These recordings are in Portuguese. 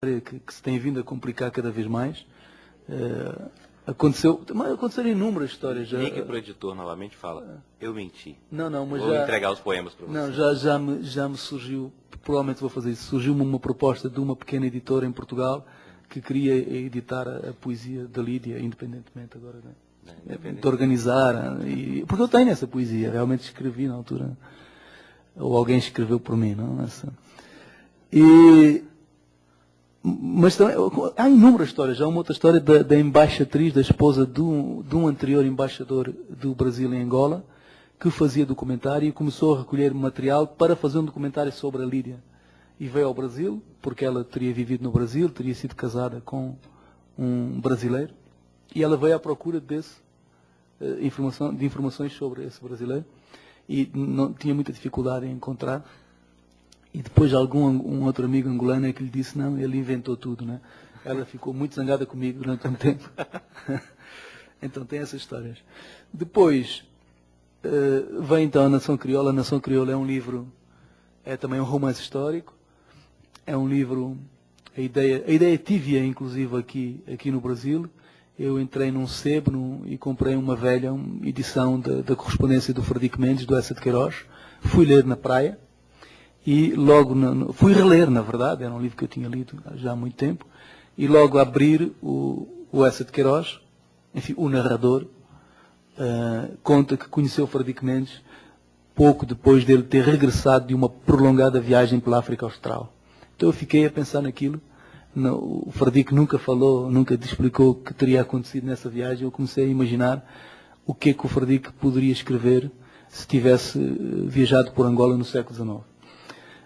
que se tem vindo a complicar cada vez mais. Aconteceram inúmeras histórias. Ligue para o editor novamente e fala, eu menti. Não, mas vou entregar os poemas para você. Não, já me surgiu, provavelmente vou fazer isso, surgiu-me uma proposta de uma pequena editora em Portugal que queria editar a poesia da Lídia, independentemente agora, né? De organizar, porque eu tenho essa poesia, realmente escrevi na altura, ou alguém escreveu por mim, não? Mas também, há inúmeras histórias. Há uma outra história da embaixatriz, da esposa de um anterior embaixador do Brasil em Angola, que fazia documentário e começou a recolher material para fazer um documentário sobre a Lídia. E veio ao Brasil, porque ela teria vivido no Brasil, teria sido casada com um brasileiro, e ela veio à procura de informações sobre esse brasileiro, e não tinha muita dificuldade em encontrar. E depois um outro amigo angolano é que lhe disse, não, ele inventou tudo, né? Ela ficou muito zangada comigo durante um tempo. Então tem essas histórias. Depois vem então a Nação Crioula. A Nação Crioula é um livro, é também um romance histórico. É um livro, a ideia tive-a inclusive aqui no Brasil. Eu entrei num sebo e comprei uma velha edição da correspondência do Frederico Mendes, do Eça de Queiroz. Fui ler na praia. E logo, fui reler, na verdade, era um livro que eu tinha lido já há muito tempo, e logo a abrir o Eça de Queiroz, enfim, o narrador, conta que conheceu Frederico Mendes pouco depois dele ter regressado de uma prolongada viagem pela África Austral. Então eu fiquei a pensar naquilo, o Frederico nunca falou, nunca te explicou o que teria acontecido nessa viagem, eu comecei a imaginar o que é que o Frederico poderia escrever se tivesse viajado por Angola no século XIX.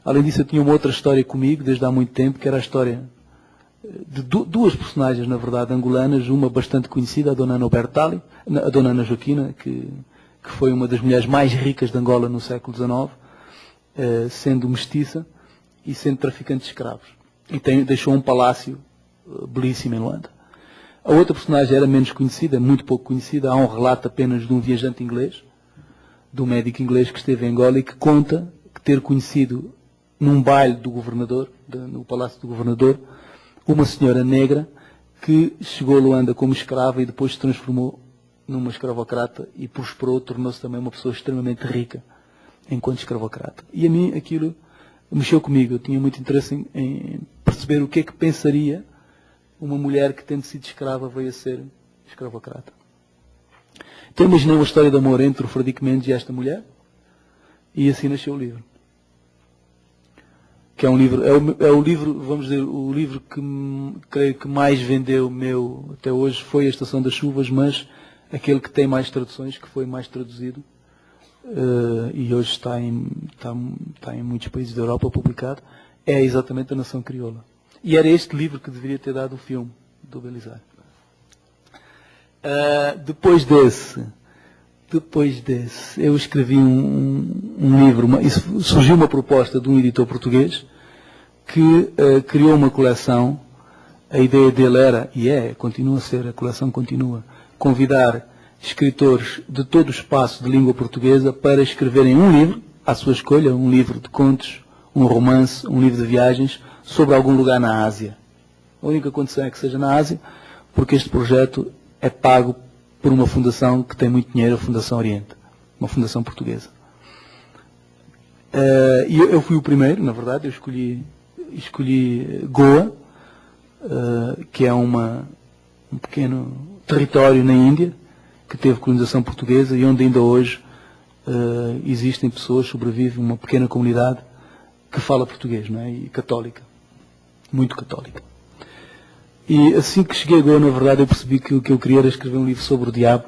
Além disso, eu tinha uma outra história comigo, desde há muito tempo, que era a história de duas personagens, na verdade, angolanas, uma bastante conhecida, a Dona Ana Bertali, a Dona Ana Joaquina, que foi uma das mulheres mais ricas de Angola no século XIX, sendo mestiça e sendo traficante de escravos. E deixou um palácio belíssimo em Luanda. A outra personagem era menos conhecida, muito pouco conhecida, há um relato apenas de um viajante inglês, de um médico inglês que esteve em Angola e que conta que ter conhecido num baile do governador, no palácio do governador, uma senhora negra que chegou a Luanda como escrava e depois se transformou numa escravocrata e prosperou, tornou-se também uma pessoa extremamente rica enquanto escravocrata. E a mim aquilo mexeu comigo. Eu tinha muito interesse em perceber o que é que pensaria uma mulher que, tendo sido escrava, veio a ser escravocrata. Então imaginei uma história de amor entre o Frederico Mendes e esta mulher, e assim nasceu o livro. Que é um livro, é o livro, vamos dizer, o livro que creio que mais vendeu meu até hoje foi A Estação das Chuvas, mas aquele que tem mais traduções, que foi mais traduzido, e hoje está em muitos países da Europa publicado, é exatamente A Nação Crioula. E era este livro que deveria ter dado o filme do Belisário. Depois desse, eu escrevi um livro, surgiu uma proposta de um editor português que criou uma coleção. A ideia dele era, continua a ser, a coleção continua, convidar escritores de todo o espaço de língua portuguesa para escreverem um livro, à sua escolha, um livro de contos, um romance, um livro de viagens, sobre algum lugar na Ásia. A única condição é que seja na Ásia, porque este projeto é pago por uma fundação que tem muito dinheiro, a Fundação Oriente, uma fundação portuguesa. E eu fui o primeiro, na verdade, eu escolhi Goa, que é um pequeno território na Índia, que teve colonização portuguesa e onde ainda hoje existem pessoas, sobrevive uma pequena comunidade que fala português, não é? E católica, muito católica. E assim que cheguei a Goa, na verdade, eu percebi que o que eu queria era escrever um livro sobre o diabo,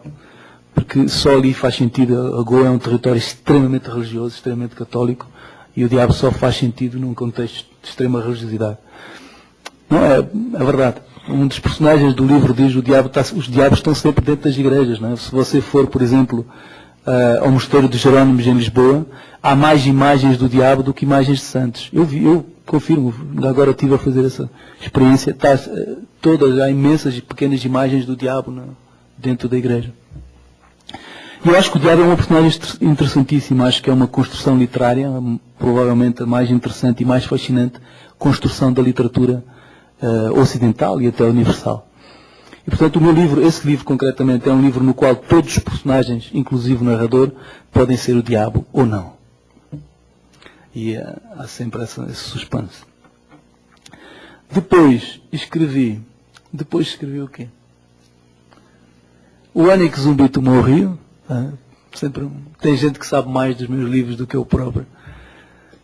porque só ali faz sentido. A Goa é um território extremamente religioso, extremamente católico, e o diabo só faz sentido num contexto de extrema religiosidade. Não é verdade. Um dos personagens do livro diz que os diabos estão sempre dentro das igrejas. Não é? Se você for, por exemplo, ao Mosteiro dos Jerónimos em Lisboa, há mais imagens do diabo do que imagens de santos. Eu confirmo, agora estive a fazer essa experiência, há imensas e pequenas imagens do diabo dentro da igreja. E eu acho que o diabo é uma personagem interessantíssima, acho que é uma construção literária, provavelmente a mais interessante e mais fascinante construção da literatura ocidental e até universal. E, portanto, o meu livro, esse livro concretamente, é um livro no qual todos os personagens, inclusive o narrador, podem ser o diabo ou não. E há sempre esse suspense. Depois escrevi o quê? O ano em que Zumbi tomou o Rio. Sempre tem gente que sabe mais dos meus livros do que eu próprio.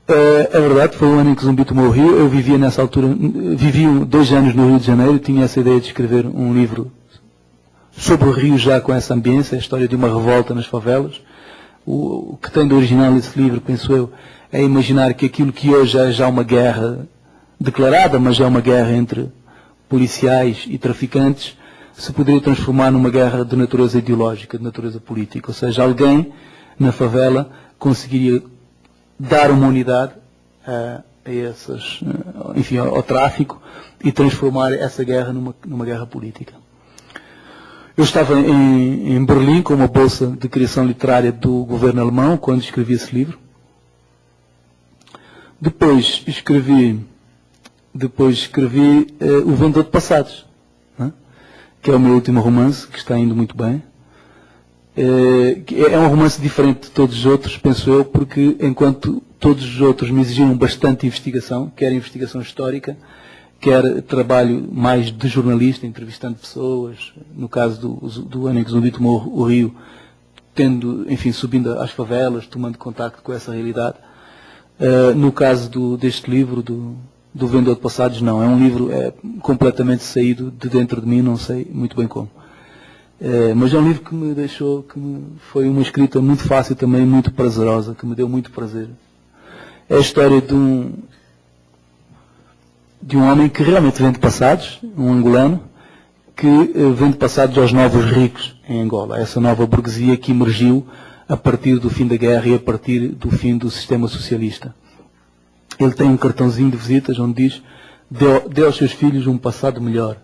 É verdade, foi o ano em que Zumbi tomou o Rio. Eu vivia nessa altura, vivi 2 anos no Rio de Janeiro, tinha essa ideia de escrever um livro sobre o Rio já com essa ambiência, a história de uma revolta nas favelas. O que tem de original esse livro, penso eu, é imaginar que aquilo que hoje é já uma guerra declarada, mas é uma guerra entre policiais e traficantes, se poderia transformar numa guerra de natureza ideológica, de natureza política. Ou seja, alguém na favela conseguiria dar uma unidade ao tráfico e transformar essa guerra numa guerra política. Eu estava em Berlim com uma bolsa de criação literária do governo alemão quando escrevi esse livro. Depois escrevi O Vendedor de Passados, que é o meu último romance, que está indo muito bem. É um romance diferente de todos os outros, penso eu, porque enquanto todos os outros me exigiram bastante investigação, quer investigação histórica, quer trabalho mais de jornalista, entrevistando pessoas, no caso do ano em que Zumbi tomou o Rio, subindo às favelas, tomando contacto com essa realidade. No caso deste livro, do Vendedor de Passados, não. É um livro completamente saído de dentro de mim, não sei muito bem como. Mas é um livro que foi uma escrita muito fácil também, muito prazerosa, que me deu muito prazer. É a história de um homem que realmente vende passados, um angolano, que vende passados aos novos ricos em Angola. Essa nova burguesia que emergiu a partir do fim da guerra e a partir do fim do sistema socialista. Ele tem um cartãozinho de visitas onde diz: dê aos seus filhos um passado melhor.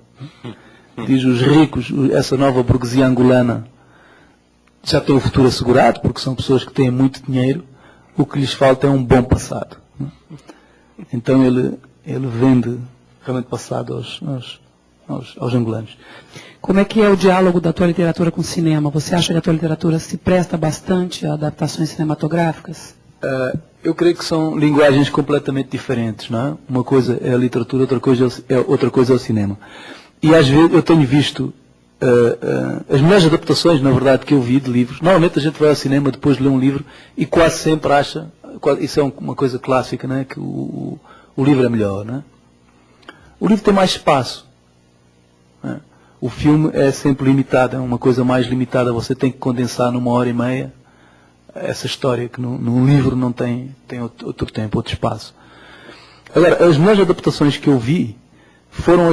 Diz: os ricos, essa nova burguesia angolana, já tem o futuro assegurado, porque são pessoas que têm muito dinheiro, o que lhes falta é um bom passado. Então ele vende realmente passado aos angolanos. Como é que é o diálogo da tua literatura com o cinema? Você acha que a tua literatura se presta bastante a adaptações cinematográficas? Eu creio que são linguagens completamente diferentes, não é? Uma coisa é a literatura, outra coisa é o cinema. E às vezes eu tenho visto as melhores adaptações, na verdade, que eu vi de livros. Normalmente a gente vai ao cinema depois de ler um livro e quase sempre acha, isso é uma coisa clássica, não é? Que o livro é melhor, não é? O livro tem mais espaço. Não é? O filme é sempre limitado, é uma coisa mais limitada, você tem que condensar numa hora e meia essa história que num livro não tem outro tempo, outro espaço. Agora, as melhores adaptações que eu vi foram